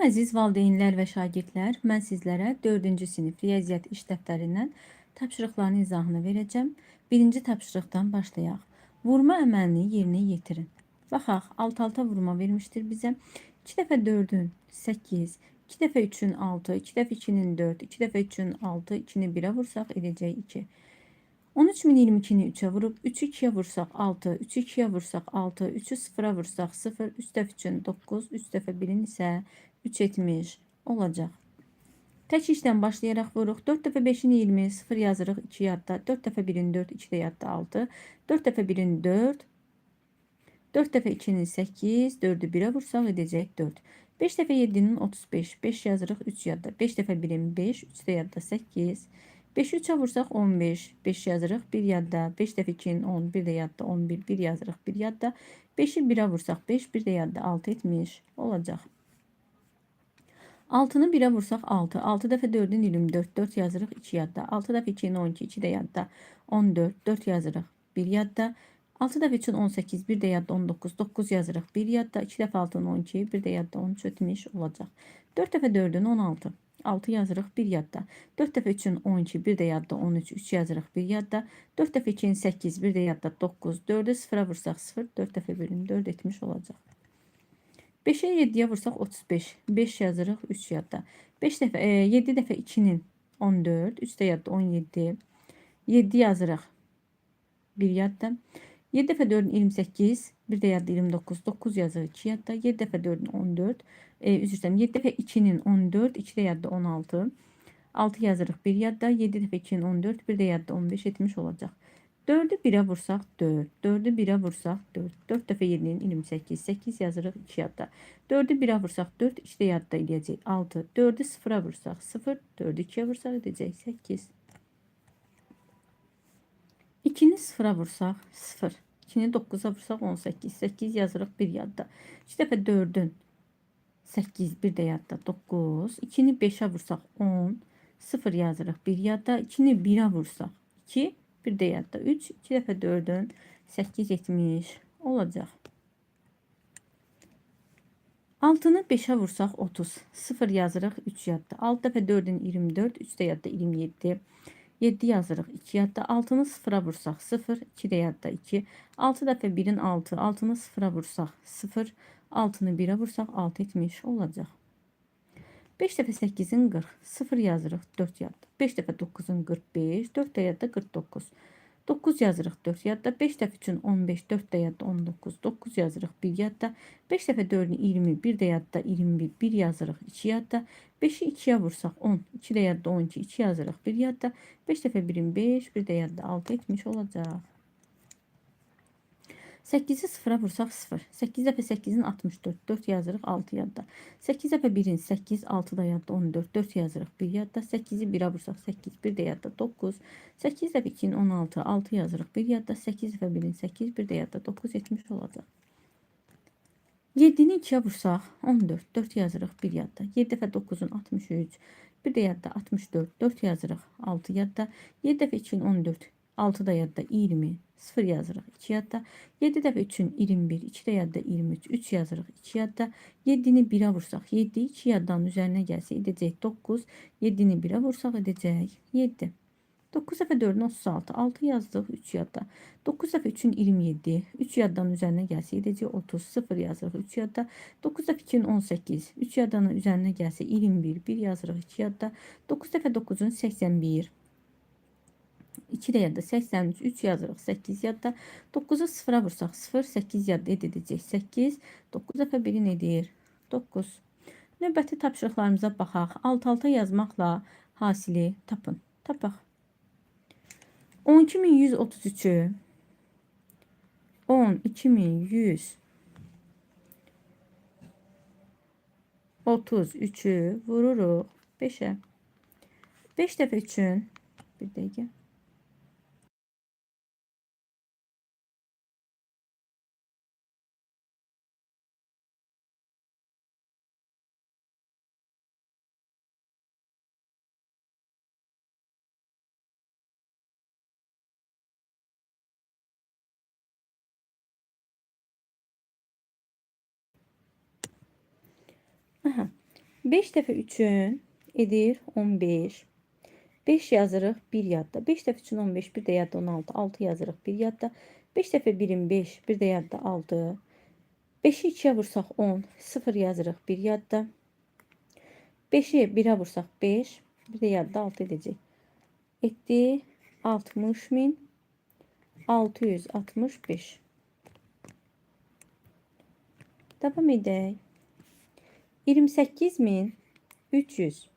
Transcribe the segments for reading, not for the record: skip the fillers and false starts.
Salam əziz valideynlər və şagirdlər, mən sizlərə 4-cü sinif riyaziyyat iş dəftərindən tapşırıqların izahını verəcəm. Birinci tapşırıqdan başlayaq. Vurma əməlini yerinə yetirin. Baxaq, alt-alta vurma vermişdir bizə. 2 dəfə 4-ün 8, 2 dəfə 3-ün 6, 2 dəfə 2-nin 4, 2 dəfə 3-ün 6, 2-ni 1-ə vursaq edəcək 2. 13.022-ni 3-ə vurub, 3-ü 2-yə vursaq 6, 3-ü 2-yə vursaq 6, 3-ü 0-a vursaq 0, 3 dəfə 3-ün 9, 3 dəfə 1-in isə 3 etmiş olacaq. Tək işdən başlayaraq vuruq. 4 dəfə 5-in 20, 0 yazırıq 2 yadda, 4 dəfə 1-in 4, 2 də yadda 6, 4 dəfə 1-in 4, 4 dəfə 2-nin 8, 4-ü 1-ə vursaq edəcək 4. 5 dəfə 7-nin 35, 5 yazırıq 3 yadda, 5 dəfə 1-in 5, 3 də yadda 8, 5-i 3-ə vursaq 15, 5 yazırıq 1 yadda, 5 dəfə 2-nin 10, 1 də yadda 11, 1 yazırıq 1 yadda, 5-i 1-ə vursaq 5, 1 də yadda 6 etmiş olacaq. 6-nı 1-ə vursaq 6, 6 dəfə 4-ün 24, 4 yazırıq 2 yadda, 6 dəfə 2-nin 12, 2 də yadda 14, 4 yazırıq 1 yadda, 6 dəfə 3-ün 18, 1 də yadda 19, 9 yazırıq 1 yadda, 2 dəfə 6-nın 12, 1 də yadda 13 etmiş olacaq. 4 dəfə 4-ün 16, 6 yazırıq 1 yadda, 4 dəfə 3-ün 12, 1 də yadda 13, 3 yazırıq 1 yadda, 4 dəfə 2-nin 8, 1 də yadda 9, 4-ü 0-a vursaq 0, 4 dəfə 1-in 4 etmiş olacaq. 5-ə 7-yə vursaq 35, 5 yazırıq 3 yadda, 7 dəfə 2-nin 14, 3 də yadda 17, 7 yazırıq 1 yadda, 7 dəfə 4-ün 28, 1 də yadda 29, 9 yazırıq 2 yadda, 7 dəfə 4-ün 14, üzr istəyirəm, 7 dəfə 2-nin 14, 2 də yadda 16, 6 yazırıq 1 yadda, 7 dəfə 2-nin 14, 1 də yadda 15 etmiş olacaq. 4-ü 1-ə vursaq 4, 4-ü 1-ə vursaq 4, 4 dəfə 7-nin 28, 8 yazırıq 2 yadda, 4-ü 1-ə vursaq 4, 2 də yadda edəcək 6, 4-ü 0-a vursaq 0, 4-ü 2-yə vursaq edəcək 8. 2-ni 0-a vursaq 0, 2-ni 9-a vursaq 18, 8 yazırıq 1 yadda, 2 dəfə 4-ün 8, 1 də yadda 9, 2-ni 5-ə vursaq 10, 0 yazırıq 1 yadda, 2-ni 1-ə vursaq 2, 1 də yadda 3, 2 dəfə 4-ün 8 etmiş olacaq. 6-nı 5-ə vursaq 30, 0 yazırıq 3 yadda, 6 dəfə 4-ün 24, 3 də yadda 27, 7 yazırıq 2 yadda, 6-nı 0-a vursaq 0, 2 də yadda 2, 6 dəfə 1-in 6, 6-nı 0-a vursaq 0, 6-nı 1-ə vursaq 6 etmiş olacaq. 5 dəfə 8-in 40, 0 yazırıq 4 yadda, 5 dəfə 9-un 45, 4 də yadda 49, 9 yazırıq 4 yadda, 5 dəfə 3-ün 15, 4 də yadda 19, 9 yazırıq 1 yadda, 5 dəfə 4-ün 20, 1 də yadda 21, 1 yazırıq 2 yadda, 5-i 2-yə vursaq 10, 2 də yadda 12, 2 yazırıq 1 yadda, 5 dəfə 1-in 5, 1 də yadda 6 etmiş olacaq. 8-i 0-a vursaq 0, 8 dəfə 8-in 64, 4 yazırıq 6 yadda, 8 dəfə 1-in 8, 6 da yadda 14, 4 yazırıq 1 yadda, 8-i 1-ə vursaq 8, 1 də yadda 9, 8 dəfə 2-nin 16, 6 yazırıq 1 yadda, 8 dəfə 1-in 8, 1 də yadda 9 etmiş olacaq. 7-ni 2-yə vursaq 14, 4 yazırıq 1 yadda, 7 dəfə 9-un 63, 1 də yadda 64, 4 yazırıq 6 yadda, 7 dəfə 2-nin 14, 6 da yadda 20, 0 yazırıq 2 yadda, 7 dəfə 3-ün 21, 2 də yadda 23, 3 yazırıq 2 yadda, 7-ni 1-ə vursaq 7, 2 yaddanın üzərinə gəlsə edəcək 9, 7-ni 1-ə vursaq edəcək 7. 9 dəfə 4-ün 36, 6 yazdıq 3 yadda, 9 dəfə 3-ün 27, 3 yaddanın üzərinə gəlsə edəcək 30, 0 yazırıq 3 yadda, 9 dəfə 2-nin 18, 3 yaddanın üzərinə gəlsə 21, 1 yazırıq 2 yadda, 9 dəfə 9-un 81, 2 də yadda 83, 3 yazırıq 8 yadda, 9-u 0-a vursaq 0, 8 yadda edəcək 8, 9 dəfə 1-in edir 9. Növbəti tapşırıqlarımıza baxaq. Alt-alta yazmaqla hasili tapın. Tapaq. 12133-ü 12133-ü vururuq 5-ə. 5 dəfə 3-ün bir dəqiqə. Aha. 5 dəfə 3'ün edir 15. 5 yazırıq 1 yadda. 5 dəfə 3'ün 15, bir də yadda 16. 6 yazırıq 1 yadda. 5 dəfə 1'in 5, bir də yadda 6. 5'i 2'ye vursaq 10, 0 yazırıq 1 yadda. 5'i 1'e vursaq 5, bir də yadda 6 edəcək. Etdi 60.665. Davam edək. 28.300.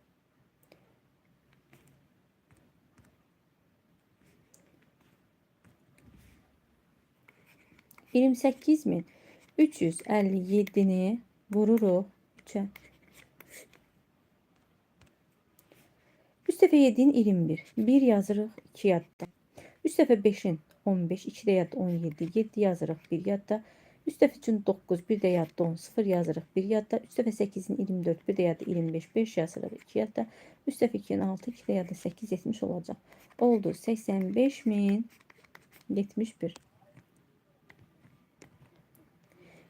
28.357'ni vururuq 3'e. Üst dəfə 7'in 21. 1 yazırıq 2 yadda. Üst dəfə 5'in 15. 2 də yadda 17. 7 yazırıq 1 yadda. Üst dəfə 3'ün 9. 1 də yadda 10. 0 yazırıq 1 yadda. Üst dəfə 8'in 24. 1 də yadda 25. 5 yazırıq 2 yadda. Üst dəfə 2'nin 6. 2 də yadda 8 70 olacaq. Oldu 85.071.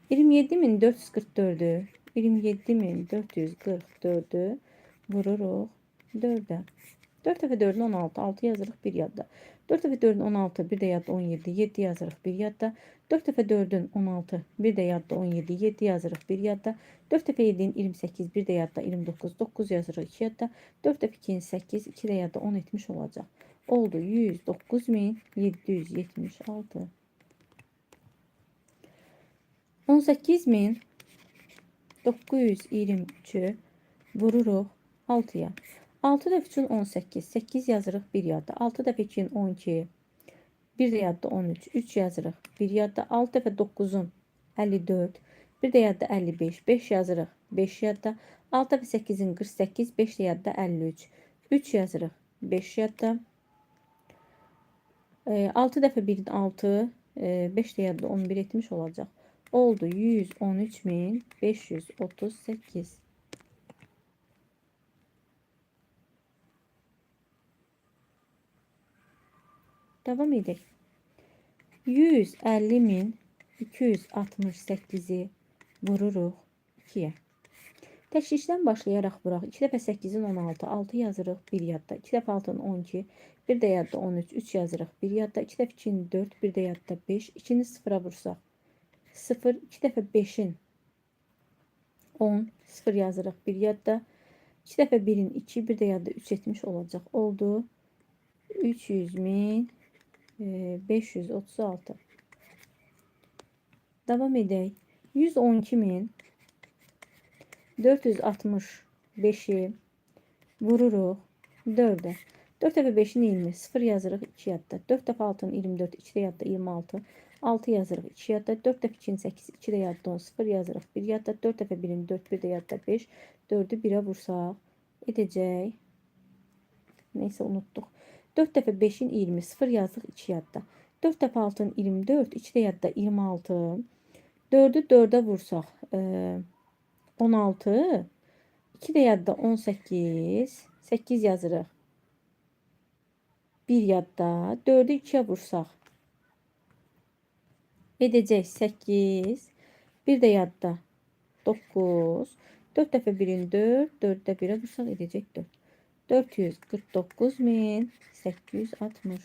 27.444'ü 27.444'ü vururuq 4'e. 4 dəfə 4'ün 16. 6 yazırıq 1 yadda. 4 dəfə 4'ün 16. Bir də yadda 17. 7 yazırıq 1 yadda. 4 dəfə 4'ün 16. Bir də yadda 17. 7 yazırıq 1 yadda. 4 dəfə 7'in 28. Bir də yadda 29. 9 yazırıq 2 yadda. 4 dəfə 2'nin 8. 2 də yadda 10 etmiş olacaq. Oldu 109.776. 18.923'ü vururuq 6'ya. 6 dəfə 3'ün 18. 8 yazırıq 1 yadda. 6 dəfə 2'nin 12. Bir də yadda 13. 3 yazırıq 1 yadda. 6 dəfə 9'un 54. Bir də yadda 55. 5 yazırıq 5 yadda. 6 dəfə 8'in 48. 5 də yadda 53. 3 yazırıq 5 yadda. 6 dəfə 1'in 6. 5 də yadda 11 etmiş olacaq. Oldu 113.538. Devam edək. 150.268'i vururuq 2'ye. Təşkildən başlayaraq vuraq. 2 dəfə 8'in 16. 6 yazırıq 1 yadda. 2 dəfə 6'nın 12. Bir də yadda 13. 3 yazırıq 1 yadda. 2 dəfə 2'nin 4. Bir də yadda 5. 2'ni 0'a vursaq 0. 2 dəfə 5'in 10. 0 yazırıq 1 yadda. 2 dəfə 1'in 2. Bir də yadda 3 etmiş olacaq. Oldu 300.536. Davam edək. 112.465'i vururuq 4'e. 4 dəfə 5'in 20. 0 yazırıq 2 yadda. 4 dəfə 6'nın 24. 2 də yadda 26. 6 yazırıq 2 yadda. 4 dəfə 2'nin 8. 2 də yadda 10. 0 yazırıq 1 yadda. 4 dəfə 1'in 4. Bir də yadda 5. 4'ü 1'e vursaq edəcək. Neyse unuttuk. 4 dəfə 5'in 20. 0 yazdık 2 yadda. 4 dəfə 6'nın 24. 2 də yadda 26. 4'ü 4'e vursaq 16. 2 də yadda 18. 8 yazırıq 1 yadda. 4'ü 2'ye vursaq edəcək 8. Bir də yadda 9. 4 dəfə 1'in 4. 4'də 1'e vursaq edəcək 4. 449.860.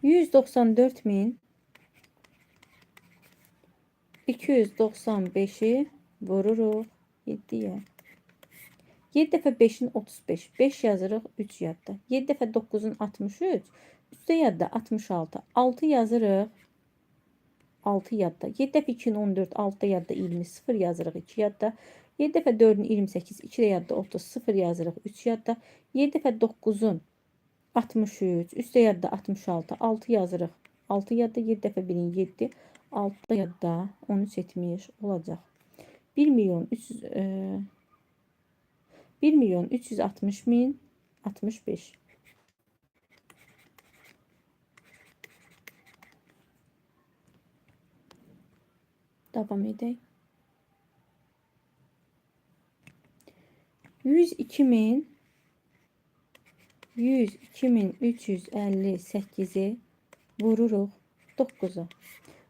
...194.295'i vururuq 7'ye. 7 dəfə 5'in 35. 5 yazırıq 3 yadda. 7 dəfə 9'un 63. Üstə yadda 66. 6 yazırıq 6 yadda. 7 dəfə 2'nin 14. 6 yadda 20. 0 yazırıq 2 yadda. 7 dəfə 4'ün 28. 2 də yadda 30. 0 yazırıq 3 yadda. 7 dəfə 9'un 63. Üstə yadda 66. 6 yazırıq 6 yadda. 7 dəfə 1'in 7. 6 yadda 13 etmiş olacaq. 1.360.065. Devam edək. 102.358'i vururuq 9'a.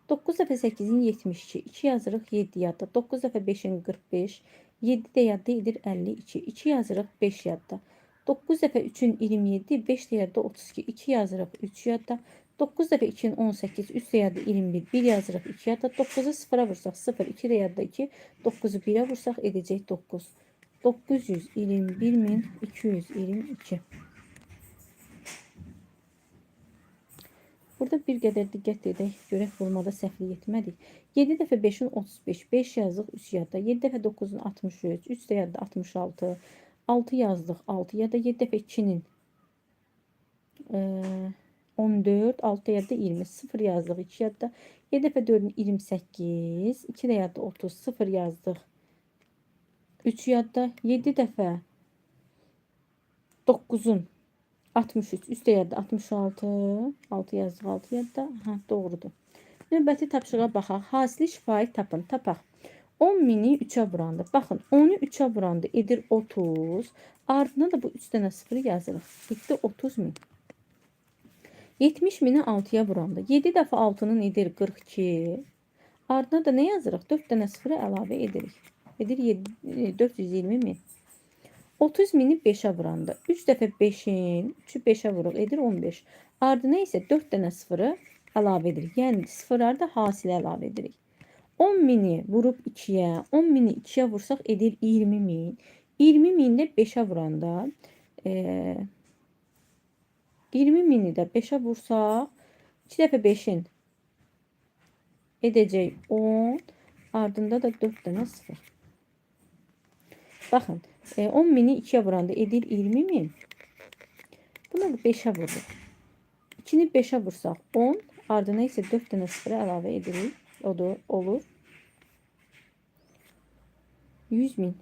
9 dəfə 8-in 72. 2 yazırıq 7 yadda. 9 dəfə 5-in 45. 7 də yadda edir 52. 2 yazırıq 5 yadda. 9 dəfə 3-ün 27. 5 də yadda 32. 2 yazırıq 3 yadda. 9 dəfə 2-in 18. 3 də yadda 21. 1 yazırıq 2 yadda. 9'u 0'a vursaq 0. 2 də yadda 2. 9'u 1'ə vursaq edəcək 9. 921.222. Burada bir qədər diqqət edək. Görək vurmada səhvlik etmədik. 7 dəfə 5-in 35. 5 yazdıq 3 yadda. 7 dəfə 9'un 63. 3 də yadda 66. 6 yazdıq 6 yadda. 7 dəfə 2'nin 14. 6 yadda 20. 0 yazdıq 2 yadda. 7 dəfə 4'ün 28. 2 də yadda 30. 0 yazdıq 3 yadda. 7 dəfə 9'un 63. Üst yadda 66. 6 yazdıq 6 yadda. Aha, doğrudur. Növbəti tapşırığa baxaq. Hasili şifahi tapın. Tapaq. 10.000'i 3'ə vuranda. Baxın 10'u 3'ə vuranda edir 30. Ardına da bu 3 dənə 0 yazırıq. Etdi 30.000. 70.000'i 6'ya vuranda. 7 dəfə 6'nın edir 42. Ardına da nə yazırıq? 4 dənə 0'ı əlavə edirik. Edir 420.000. 30.000'i 5'ə vuranda. 3 dəfə 5'in 3'ü 5'ə vuruq. Edir 15. Ardına isə 4 dənə 0'ı əlavə edirik. Yəni 0'ları da hasilə əlavə edirik. 10.000'i vurub 2'yə. 10.000'i 2'yə vursaq edir 20.000. 20.000'i də 5'ə vuranda 20.000'i də 5'ə vursaq 2 dəfə 5'in edəcək 10. Ardında da 4 dənə 0. Baxın. 10.000'i 2'ye vuranda edir 20.000. Bunu 5'e vurduq. 2'ni 5'e vursaq 10. Ardına isə 4 dənə 0'ı əlavə edirik. O da olur 100.000.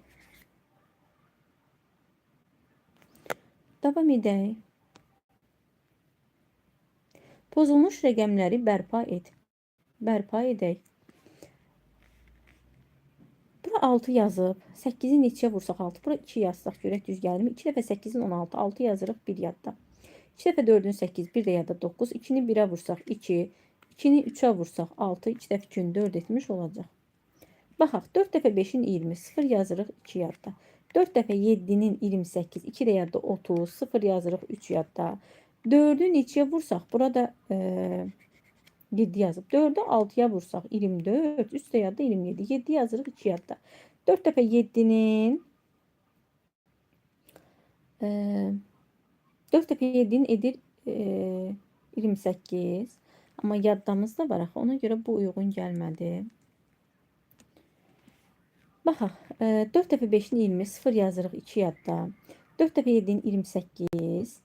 Davam edək. Pozulmuş rəqəmləri bərpa et. Bərpa edək. Bura 6 yazıb. 8'i neçəyə vursaq 6. Bura 2 yazsaq görək düz gəlirmi? 2 dəfə 8'in 16. 6 yazırıq 1 yadda. 2 dəfə 4'ün 8. 1 də yadda 9. 2'ni 1'ə vursaq 2. 2'ni 3'ə vursaq 6. 2 dəfə 2'ni 4 etmiş olacaq. Baxaq. 4 dəfə 5'in 20. 0 yazırıq 2 yadda. 4 dəfə 7'nin 28. 2 də yadda 30. 0 yazırıq 3 yadda. 4'ü neçəyə vursaq? Burada 7 yazıb. 4'ü 6'ya vursaq 24. Üst də yadda 27. 7 yazırıq 2 yadda. 4 dəfə 7'nin 4 dəfə 7'nin edir 28. Amma yaddamızda var axı. Ona görə bu uyğun gəlmədi. Baxaq. 4 dəfə 5'in 20. 0 yazırıq 2 yadda. 4 dəfə 7'in 28.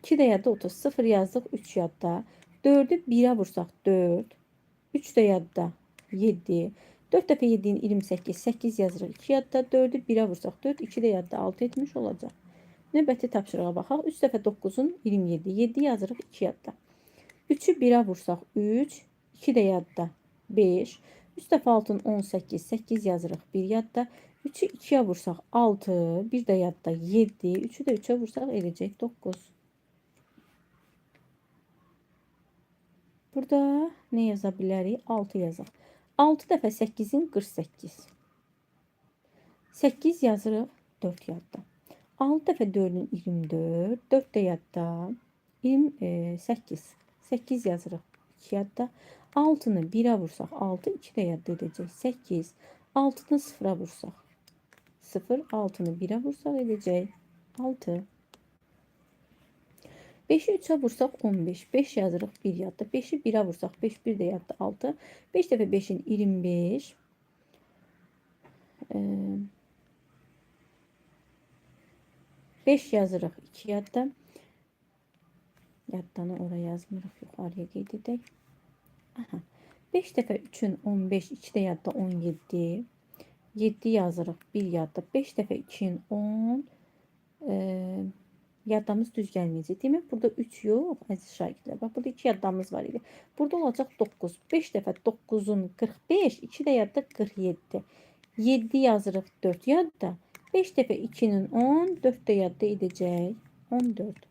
2 də yadda 30. 0 yazdıq 3 yadda. 4'ü 1'ə vursaq 4. 3 də yadda 7. 4 dəfə 7'in 28. 8 yazırıq 2 yadda. 4'ü 1'ə vursaq 4. 2 də yadda 6 etmiş olacaq. Növbəti tapşırığa baxaq. 3 dəfə 9'un 27. 7 yazırıq 2 yadda. 3'ü 1'ə vursaq 3. 2 də yadda 5. 3 dəfə 6'ın 18. 8 yazırıq 1 yadda. 3'ü 2'yə vursaq 6. 1 də yadda 7. 3'ü də 3'ə vursaq edəcək 9. Burada nə yaza bilərik? 6 yazaq. 6 dəfə 8'in 48. 8 yazırıq 4 yadda. 6 dəfə 4'ün 24. 4 də yadda 28. 8 yazırıq 2 yadda. 6'nı 1'ə vursaq 6. 2 də yadda edəcək 8. 6'nı 0'a vursaq 0. 6'nı 1'ə vursaq edəcək 6. 5'i 3'ə vursaq 15. 5 yazırıq 1 yadda. 5'i 1'ə vursaq 5. 1 də yadda 6. 5 dəfə 5'in 25. 5 yazırıq 2 yadda. Yaddanı oraya yazmırıq. Yuxarıya qeyd edək. 5 dəfə 3'ün 15. 2 də yadda 17. 7 yazırıq 1 yadda. 5 dəfə 2'in 10. Yaddamız düz gəlməyəcək. Demək burada 3 yox, əziz şagirdlər. Bax burada 2 yaddamız var idi. Burada olacaq 9. 5 dəfə 9'un 45, 2 də yadda 47. 7 yazırıq 4 yadda. 5 dəfə 2'nin 10, 4 də yadda edəcək 14.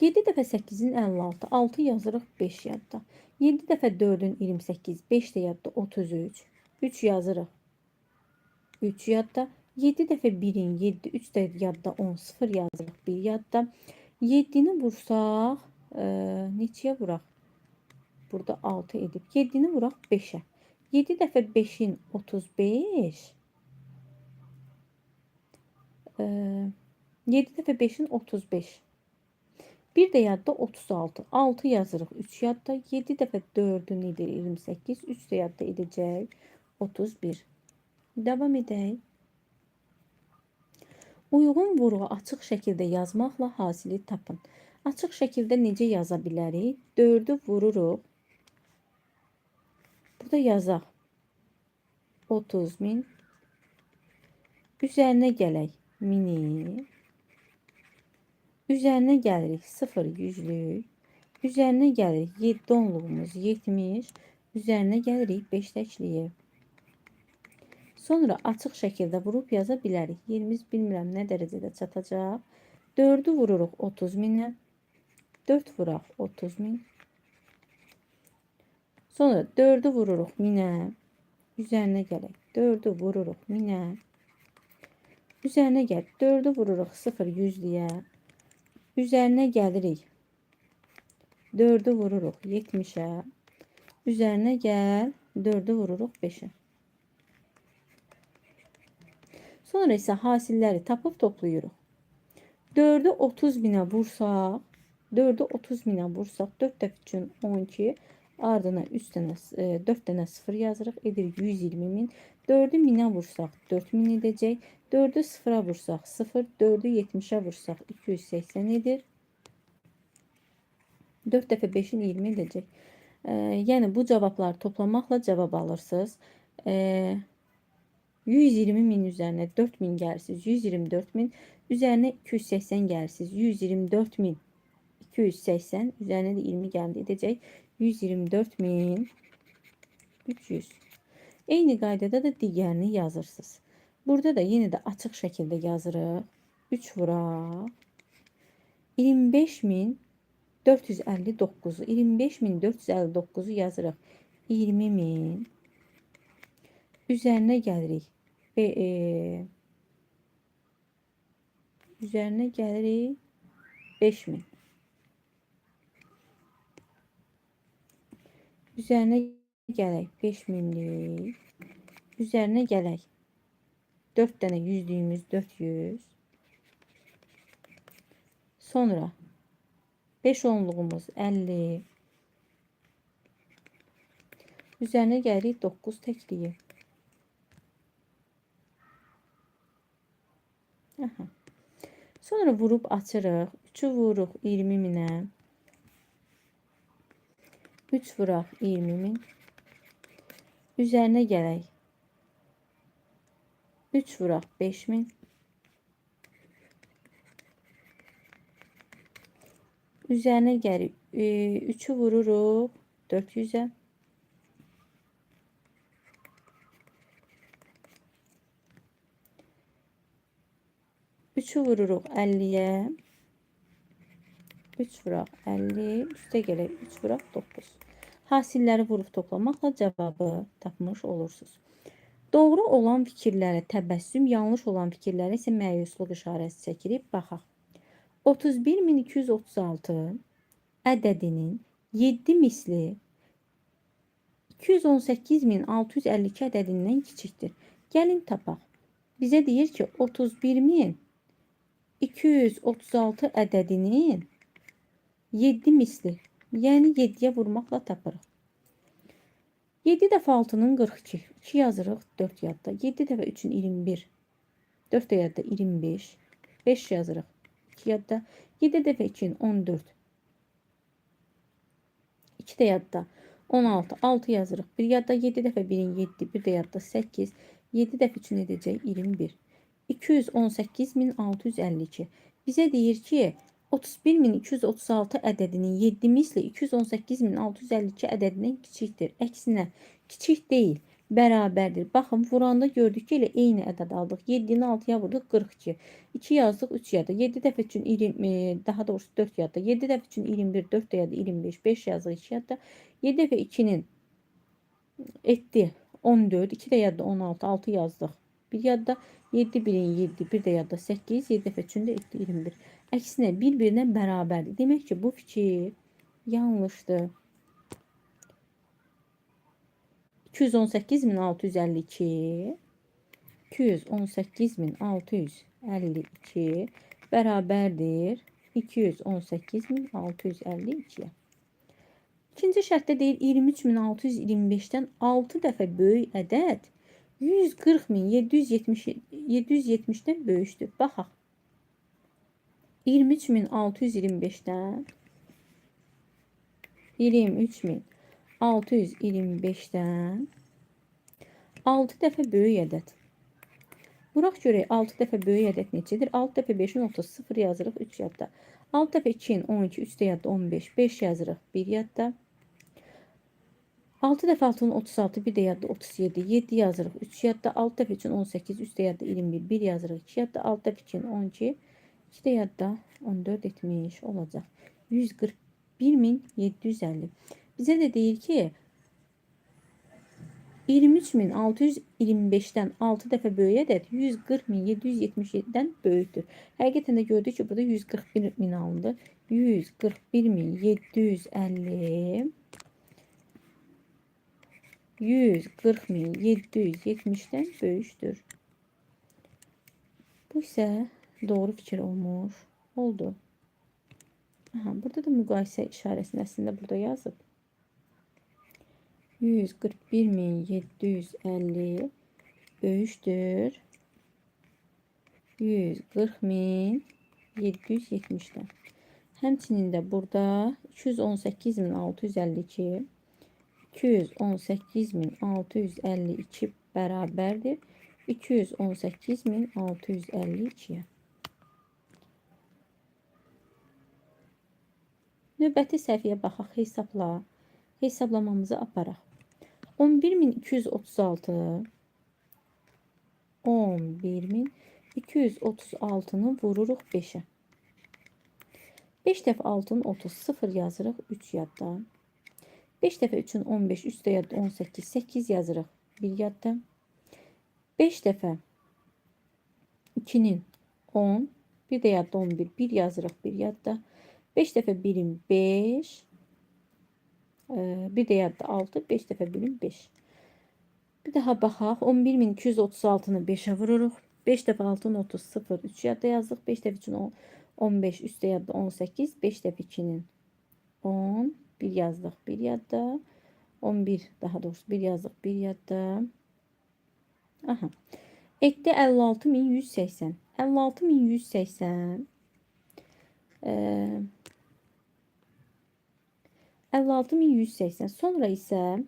7 dəfə 8-in 56, 6 yazırıq 5 yadda. 7 dəfə 4-ün 28, 5 də yadda 33. 3 yazırıq 3 yadda. 7 dəfə 1-in 7, 3 də yadda 10, 0 yazırıq 1 yadda. 7-ni vursaq, neçəyə vuraq? Burada 6 edib. 7-ni vuraq 5-ə. 7 dəfə 5-in 35. 7 dəfə 5-in 35. Bir də yadda 36. 6 yazırıq 3 yadda. 7 dəfə 4-ün edir 28. 3 də yadda edəcək 31. Davam edək. Uyğun vurğu açıq şəkildə yazmaqla hasili tapın. Açıq şəkildə necə yaza bilərik? 4-ü vururuq. Burada yazaq 30.000. Üzərinə gələk 1000'i. Üzərinə gəlirik 0 yüzlük. Üzərinə gəlirik 7 onluğumuz 70. Üzərinə gəlirik 5 təkliyi. Sonra açıq şəkildə vurub yaza bilərik. Yerimiz bilmirəm nə dərəcədə çatacaq. 4'ü vururuq 30.000'ə. 4 vuraq 30.000. Sonra 4'ü vururuq 1000'ə. Üzərinə gələk. 4'ü vururuq 1000'ə. Üzərinə gəl. 4'ü vururuq 0 yüzlüyə. Üzərinə gəlirik. 4'ü vururuq 70'ə. Üzərinə gəl. 4'ü vururuq 5'ə. Sonra isə hasilləri tapıb toplayırıq. 4'ü 30.000'ə vursaq, 4'ü 30.000'ə vursaq, 4 dəfə üçün 12, ardına 4 dənə 0 yazırıq, edir 120.000. 4'ü 1000'ə vursaq 4000 edəcək. 4'ü 0'a vursaq 0, 4'ü 70'ə vursaq 280 edir. 4 dəfə 5'in 20 edəcək. Yəni bu cavabları toplamaqla cavab alırsınız. 120.000 üzərinə 4000 gəlirsiniz. 124.000 üzərinə 280 gəlirsiniz. 124.280 üzərinə də 20 gəldi edəcək. 124.300. Eyni qaydada da digərini yazırsınız. Burada da yenə də açıq şəkildə yazırıq. 3 vuraq. 25.459'u 25.459'u yazırıq. 20.000 üzərinə gəlirik və üzərinə gəlirik 5000. Üzərinə gələk 5000'lik. Üzərinə gələk 4 dənə yüzlüyümüz 400. Sonra 5 onluğumuz 50. Üzərinə gəlirik 9 təkliyi. Sonra vurup açırıq. 3'ü vururuq 20.000'ə. 3 vuraq 20.000. Üzərinə gələk. 3 vuraq 5000. Üzərinə gəlir 3'ü vururuq 400'ə. 3'ü vururuq 50'yə. 3 vuraq 50. Üstə gələk 3 vuraq 9. Hasilləri vurub toplamaqla cavabı tapmış olursunuz. Doğru olan fikirlərə təbəssüm, yanlış olan fikirlərə isə məyusluq işarəsi çəkilib. Baxaq. 31236 ədədinin 7 misli 218652 ədədindən kiçikdir. Gəlin tapaq. Bizə deyir ki, 31236 ədədinin 7 misli, yəni 7'yə vurmaqla tapırıq. 7 dəfə 6'nın 42, 2 yazırıq 4 yadda. 7 dəfə 3'ün 21, 4 də yadda 25, 5 yazırıq 2 yadda. 7 dəfə 2'nin 14, 2 də yadda 16, 6 yazırıq 1 yadda. 7 dəfə 1'in 7, 1 də yadda 8, 7 dəfə 3'ün edəcək 21. 218652. Bizə deyir ki, 31236 ədədinin 7 misli 218652 ədədindən kiçikdir. Əksinə, kiçik deyil. bərabərdir. Baxın, vuranda gördük ki, elə eyni ədəd aldıq. 7-ni 6-ya vurduq, 42. 2 yazdıq, 3 yadda. 7 dəfə üçün 20, daha doğrusu 4 yadda. 7 dəfə üçün 21, 4 də yadda, 25, 5 yazdıq, 2 yadda. 7 dəfə 2-nin etdi 14, 2 də yadda 16, 6 yazdıq. 1 yadda, 7 birin 7, 1 də yadda 8, 7 dəfə üçün də etdi 21. Əksinə bir-birinə bərabərdir. Demək ki, bu fikir yanlışdır. 218.652 218.652 bərabərdir 218.652-yə. İkinci şərtdə deyir 23.625-dən 6 dəfə böyük ədəd 140.770-dən böyükdür. Baxaq. 23.625-dən 6 dəfə böyük ədəd. Vuraq görək 6 dəfə böyük ədəd neçədir? 6 dəfə 5-in 30, 0 yazırıq 3 yadda. 6 dəfə 2-in 12, 3 də yadda 15, 5 yazırıq 1 yadda. 6 dəfə 6-nın 36, 1 də yadda 37, 7 yazırıq 3 yadda. 6 dəfə 3-ün 18, 3 də yadda 21, 1 yazırıq 2 yadda. 6 dəfə 2-in 12, 2 də yadda 14 etmiş olacaq. 141.750. Bizə də deyir ki, 23.625-dən 6 dəfə böyük ədəd 140.777-dən böyükdür. Həqiqətən də gördük ki, burada 141.000 alındı. 141.750 140.770-dən böyükdür. Bu isə doğru fikir olmuş. Oldu. Aha, burada da müqayisə işarəsini əslində burada yazıb. 141.750 böyükdür 140.770-dən. Həmçinin də burada 218.652 218.652 bərabərdir 218.652-yə. Növbəti səhvəyə baxaq, hesabla. Hesablamamızı aparaq. 11.236 11.236-nı vururuq 5-ə. 5 dəfə 6-nın 30, 0 yazırıq 3 yadda. 5 dəfə 3-ün 15, 3 də yadda 18, 8 yazırıq 1 yadda. 5 dəfə 2-nin 10, 1 də yadda 11, 1 yazırıq 1 yadda. 5 dəfə 1-in 5, 1 də yadda 6, 5 dəfə 1-in 5. Bir daha baxaq. 11.236-nı 5-ə vururuq. 5 dəfə 6-nın 30, 0, 3 yadda yazdıq. 5 dəfə 3-ün 15, 3 də yadda 18, 5 dəfə 2-nin 10, 1 yazdıq 1 yadda. 11 daha doğrusu 1 yazdıq 1 yadda. Aha. Etdi 56.180. 56.180 56.180. Sonra isə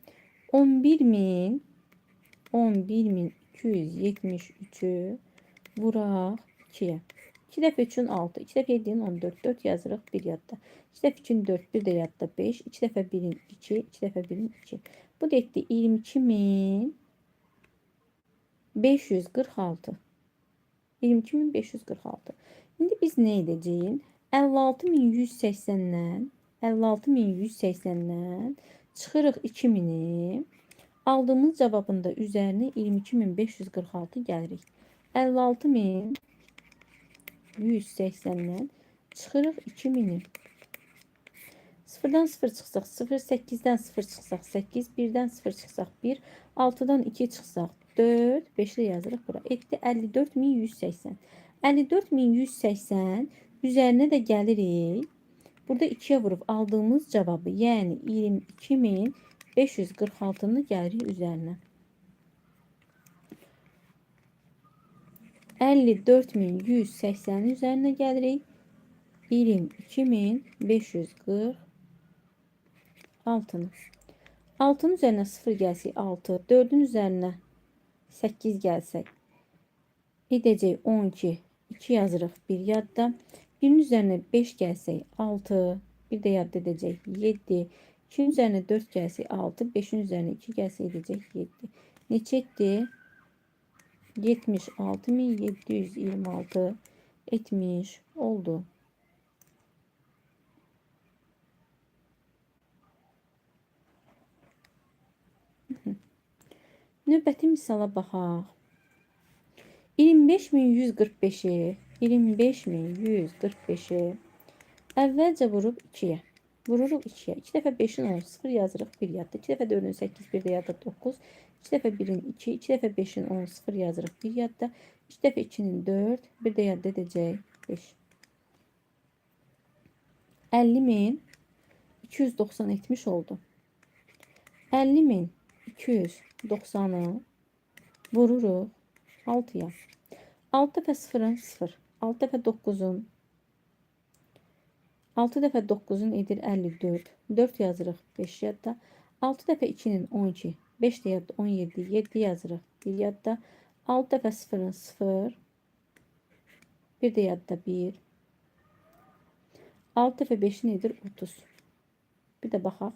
11.273-ü vuraq 2-yə. 2 dəfə 3-ün 6, 2 dəfə 7-nin 14, 4 yazırıq 1 yadda. 2 dəfə 2-nin 4, 1 də yadda 5, 2 dəfə 1-in 2, 2 dəfə 1-in 2. Bu da etdi 22.546. 22.546. İndi biz nə edəcəyik? 56.180-dən çıxırıq 2000-i. Aldığımız cavabında üzərinə 22.546 gəlirik. 56.180-dən çıxırıq 2000-i. 0-dan 0 çıxsaq 0, 8-dən 0 çıxsaq 8, 1-dən 0 çıxsaq 1, 6-dan 2 çıxsaq 4, 5-li yazırıq bura. Etdi 54.180. 54.180 üzərinə də gəlirik. Burada 2-yə vurub aldığımız cavabı, yəni 22.546-nı gəlirik üzərinə. 54.180 üzərinə gəlirik. 22.546-nı. 6-nın üzərinə 0 gəlsək 6, 4-ün üzərinə 8 gəlsək edəcək 12, 2 yazırıq 1 yadda. 1-in üzərinə 5 gəlsək 6, 1 də yadda edəcək 7, 2-nin üzərinə 4 gəlsək 6, 5-in üzərinə 2 gəlsək edəcək 7. neçədir? 76.726 etmiş oldu. Növbəti misala baxaq. 25.145-i 25.145-i əvvəlcə vurub 2-yə. Vururuq 2-yə. 2 dəfə 5-in 10, 0 yazırıq 1 yadda. 2 dəfə 4-ün 8, 1 də yadda 9. 2 dəfə 1-in 2, 2 dəfə 5-in 10, 0 yazırıq 1 yadda. 2 dəfə 2-nin 4, 1 də yadda edəcək 5. 50.290 etmiş oldu. 50.290'ı vururuq 6'ya. 6 dəfə 0'ın 0. 6 dəfə 9'un 6 dəfə 9'un edir 54. 4 yazırıq 5 yadda. 6 dəfə 2'nin 12. 5 də yadda 17. 7 yazırıq 1 yadda. 6 dəfə 0'ın 0. 1 də yadda 1. 6 dəfə 5'in edir 30. Bir də baxaq.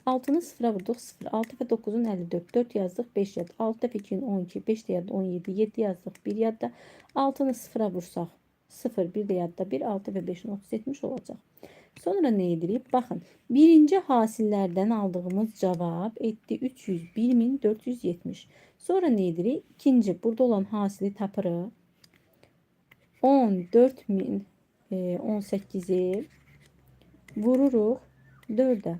6'nı 0'a vurduq 0. 6 dəfə 9'un 54. 4 yazdıq 5 yadda. 6 dəfə 2'nin 12. 5 də yadda 17. 7 yazdıq 1 yadda. 6'nı 0'a vursaq 0. 1 də yadda 1. 6 dəfə 5'in 30 etmiş olacaq. Sonra ne edirik? Baxın. Birinci hasillərdən aldığımız cavab etdi 301.470. Sonra ne edirik? İkinci burada olan hasili tapırıq. 14.018'i vururuq 4'ə.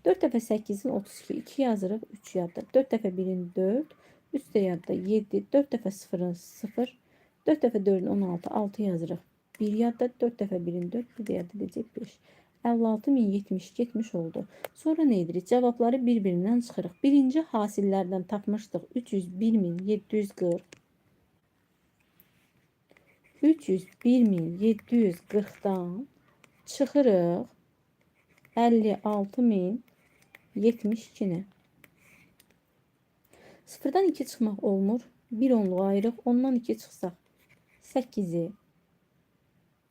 4 dəfə 8'in 32. 2 yazırıq 3 yadda. 4 dəfə 1'in 4. 3 də yadda 7. 4 dəfə 0'ın 0. 4 dəfə 4'ün 16. 6 yazırıq 1 yadda. 4 dəfə 1'in 4. 1 də yadda edəcək 5. 56.070 etmiş oldu. Sonra ne edirik? Cevapları bir-birindən çıxırıq. Birinci hasillərdən tapmışdıq 301.740. 301.740'dan çıxırıq 56.072'ni. Sıfırdan 2 çıxmaq olmur. 1 onluğu ayırıq. Ondan 2 çıxsaq 8'i.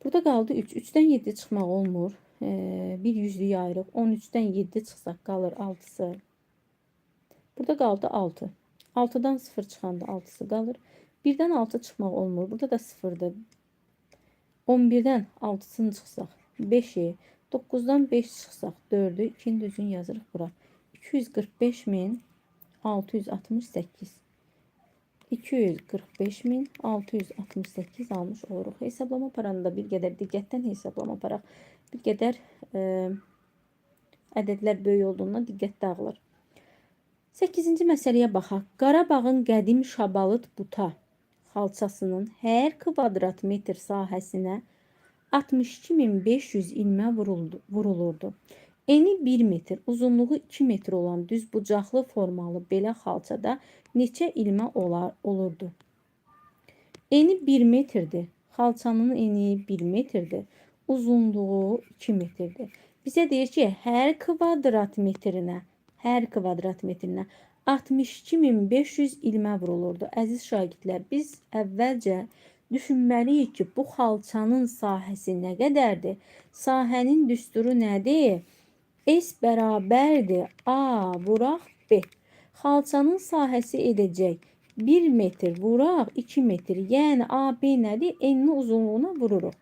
Burada qaldı 3. 3'dən 7 çıxmaq olmur. Bir yüzlüyü ayırıq. 13'dən 7 çıxsaq qalır 6'sı. Burada qaldı 6. 6'dan 0 çıxanda 6'sı qalır. 1'dən 6 çıxmaq olmur. Burada da 0'dır. 11'dən 6'sını çıxsaq 5'i. 9'dan 5 çıxsaq 4'ü. 2'nin düzünü yazırıq bura. 245.668. 245.668 almış oluruq. Hesablama aparanda bir qədər diqqətdən hesablama aparaq. Bir qədər ədədlər böyük olduğundan diqqət dağılır. 8-ci məsələyə baxaq. Qarabağın qədim şabalıt buta xalçasının hər kvadrat metr sahəsinə 62.500 ilmə vurulurdu. Eni 1 metr, uzunluğu 2 metr olan düz bucaqlı formalı belə xalçada neçə ilmə olurdu? Eni 1 metrdir. Xalçanın eni 1 metrdir. Uzunluğu 2 metrdir. Bizə deyir ki, hər kvadrat metrinə 62.500 ilmə vurulurdu. Əziz şagirdlər, biz əvvəlcə düşünməliyik ki, bu xalçanın sahəsi nə qədərdir? Sahənin düsturu nədir? S bərabərdir A vuraq B. Xalçanın sahəsi edəcək 1 metr vuraq 2 metr. Yəni AB nədir? Enli uzunluğuna vururuq.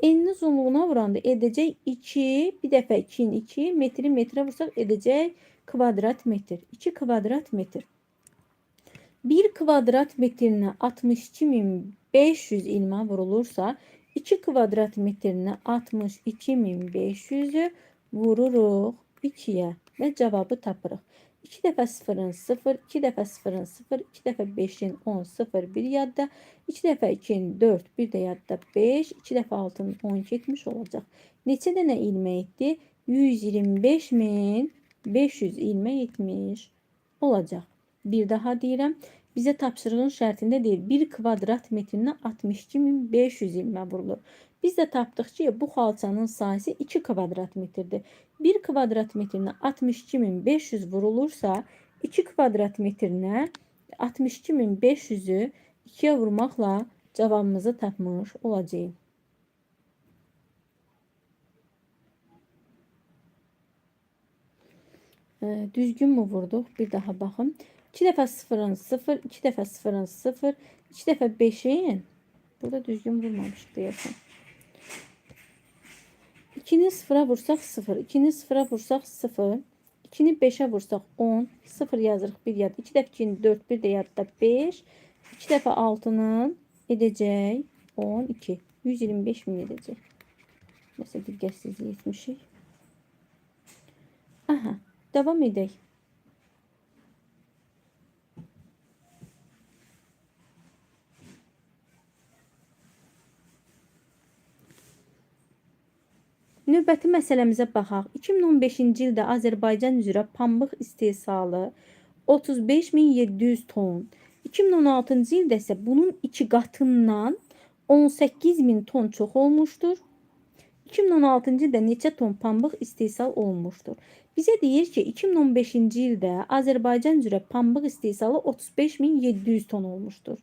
Enli uzunluğuna vuranda edəcək 2, bir dəfə 2'in 2, metri metrə vursaq edəcək kvadrat metr. 2 kvadrat metr. 1 kvadrat metrinə 62.500 ilmə vurulursa, 2 kvadrat metrinə 62.500'ü vururuq 2'yə və cavabı tapırıq. 2 dəfə 0'ın 0, 2 dəfə 0'ın 0, 2 dəfə 5'in 10, 0, 1 yadda, 2 dəfə 2'nin 4, 1 də yadda 5, 2 dəfə 6'nın 12 etmiş olacaq. Neçə dənə ilmə etdi? 125.500 ilmə etmiş olacaq. Bir daha deyirəm. Bizə tapşırığın şərtində deyir 1 kvadrat metrinə 62.500 ilmə vurulur. Biz də tapdıq ki, bu xalçanın sahəsi 2 kvadrat metrdir. 1 kvadrat metrinə 62.500 vurulursa, 2 kvadrat metrinə 62.500'ü 2'yə vurmaqla cavabımızı tapmış olacağıq. Düzgün mü vurduq? Bir daha baxın. 2 dəfə sıfırın 0, 2 dəfə sıfırın 0, 2 dəfə 5'in burada düzgün vurmamışıq deyəsən. 2'ni sıfıra vursaq 0, 2'ni sıfıra vursaq 0, 2'ni 5'e vursaq 10, 0 yazırıq bir yadda. 2 dəfə 2'nin 4, bir də yadda 5, 2 dəfə 6'nın edəcək 12, 125 min edəcək. Nəsə diqqətsizlik etmişik. Aha, devam edək. Növbəti məsələmizə baxaq. 2015-ci ildə Azərbaycan üzrə pambıq istehsalı 35.700 ton. 2016-cı ildə isə bunun 2 qatından 18.000 ton çox olmuşdur. 2016-cı ildə neçə ton pambıq istehsal olunmuşdur? Bizə deyir ki, 2015-ci ildə Azərbaycan üzrə pambıq istehsalı 35.700 ton olmuşdur.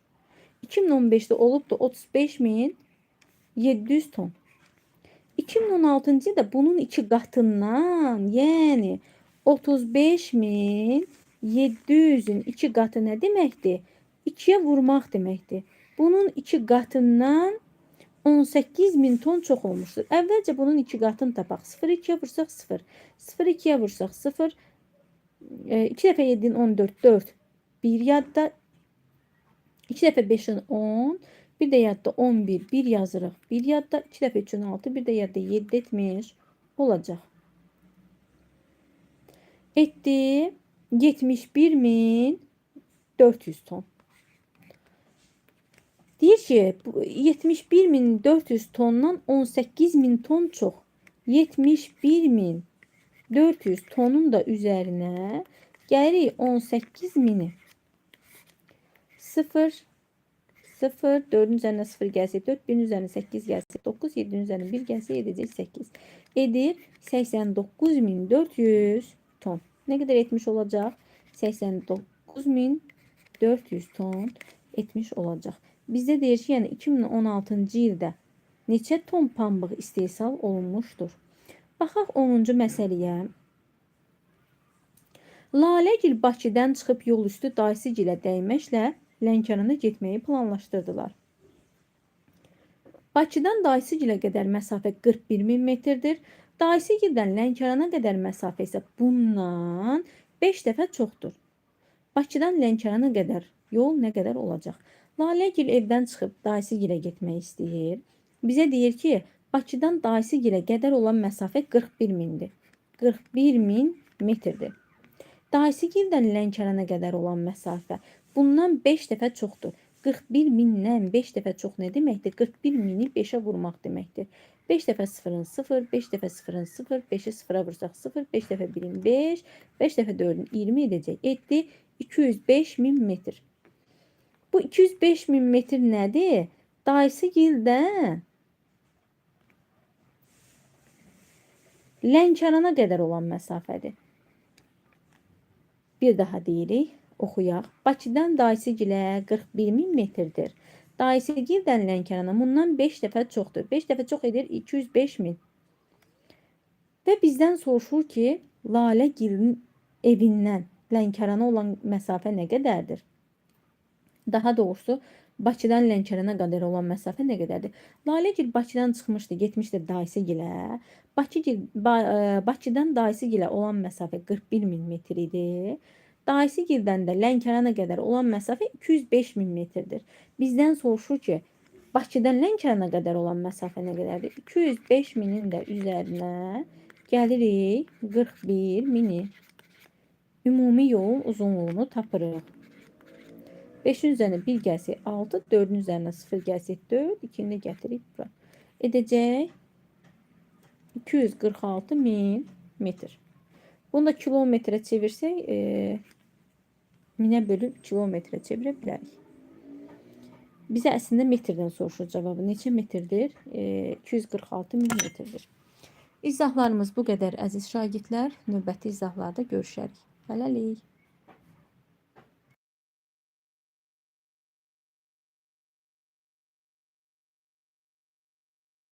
2015-də olub da 35.700 ton. 2016-cı ildə bunun 2 qatından, yəni 35.700-ün 2 qatı nə deməkdir? 2'ye vurmaq deməkdir. Bunun 2 qatından 18.000 ton çox olmuşdur. Əvvəlcə bunun 2 qatını tapaq. 0 2'ye vursaq 0. 0 2'ye vursaq 0. 2 dəfə 7'nin 14, 4. 1 yadda. 2 dəfə 5'in 10. Bir də yadda 11, 1 yazırıq. 1 yadda, 2 dəfə 3'ün 6, bir də yadda 7 etmiş olacaq. Etdi 71.400 ton. Deyir ki, 71.400 tondan 18.000 ton çox. 71.400 tonun da üzərinə gəlirik 18.000'i. 0, 0, 4'ün üzerine 0 gelse 4, 1'in üzerine 8 gelse 9, 7'nin üzerine 1 gelse 7'de 8. Edir 89.400 ton. Ne kadar etmiş olacak? 89.400 ton etmiş olacak. Bizde deyir ki, yəni 2016-cı ildə neçə ton pambıq istehsal olunmuşdur? Baxaq 10-cu məsələyə. Laləgil Bakıdan çıxıb yol üstü Dayısıgilə dəyməklə Lənkərana getməyi planlaşdırdılar. Bakıdan Dayısıgilə qədər məsafə 41.000 metrdir. Dayısıgildən Lənkərana qədər məsafə isə bundan 5 dəfə çoxdur. Bakıdan Lənkərana qədər yol nə qədər olacaq? Laləgil evdən çıxıb Dayısıgilə getmək istəyir. Bizə deyir ki, Bakıdan Dayısıgilə qədər olan məsafə 41.000'dir. 41.000 metrdir. Dayısıgildən Lənkərana qədər olan məsafə bundan 5 dəfə çoxdur. 41.000'dən 5 dəfə çox nə deməkdir? 41.000'i 5'e vurmaq deməkdir. 5 dəfə 0'ın 0, 5 dəfə 0'ın 0, 5'i 0'a vursaq 0, 5 dəfə 1'in 5, 5 dəfə 4'ün 20 edəcək. Etdi 205.000 metr. Bu 205.000 metr nədir? Dayısıgildən Lənkərana qədər olan məsafədir. Bir daha deyirik, oxuyaq. Bakıdan Dayısıgilə 41.000 metrdir. Dayısıgildən Lənkərana bundan 5 dəfə çoxdur. 5 dəfə çox edir 205.000. Və bizdən soruşur ki, Laləgilin evindən Lənkərana olan məsafə nə qədərdir? Daha doğrusu, Bakıdan Lənkərana qədər olan məsafə nə qədərdir? Laləgil Bakıdan çıxmışdı, getmişdi Dayısıgilə. Bakıdan Dayısıgilə olan məsafə 41.000 metr idi. Dayısıgildən də Lənkərana qədər olan məsafə 205.000 metrdir. Bizdən soruşur ki, Bakıdan Lənkərana qədər olan məsafə nə qədərdir? 205.000'in də üzərinə gəlirik 41.000'i. Ümumi yolun uzunluğunu tapırıq. 5'in üzerine 1 gəlsək 6, 4'ün üzerine 0 gəlsək 4, 2'ni də gətirib bura. Edəcək 246.000 metr. Bunu da kilometre çevirsək, minə bölüb kilometre çevirə bilərik. Bizə əslində metrdən soruşur cavabı. Neçə metrdir? 246.000 metrdir. İzahlarımız bu qədər əziz şagirdlər. Növbəti izahlarda görüşərik. Hələlik.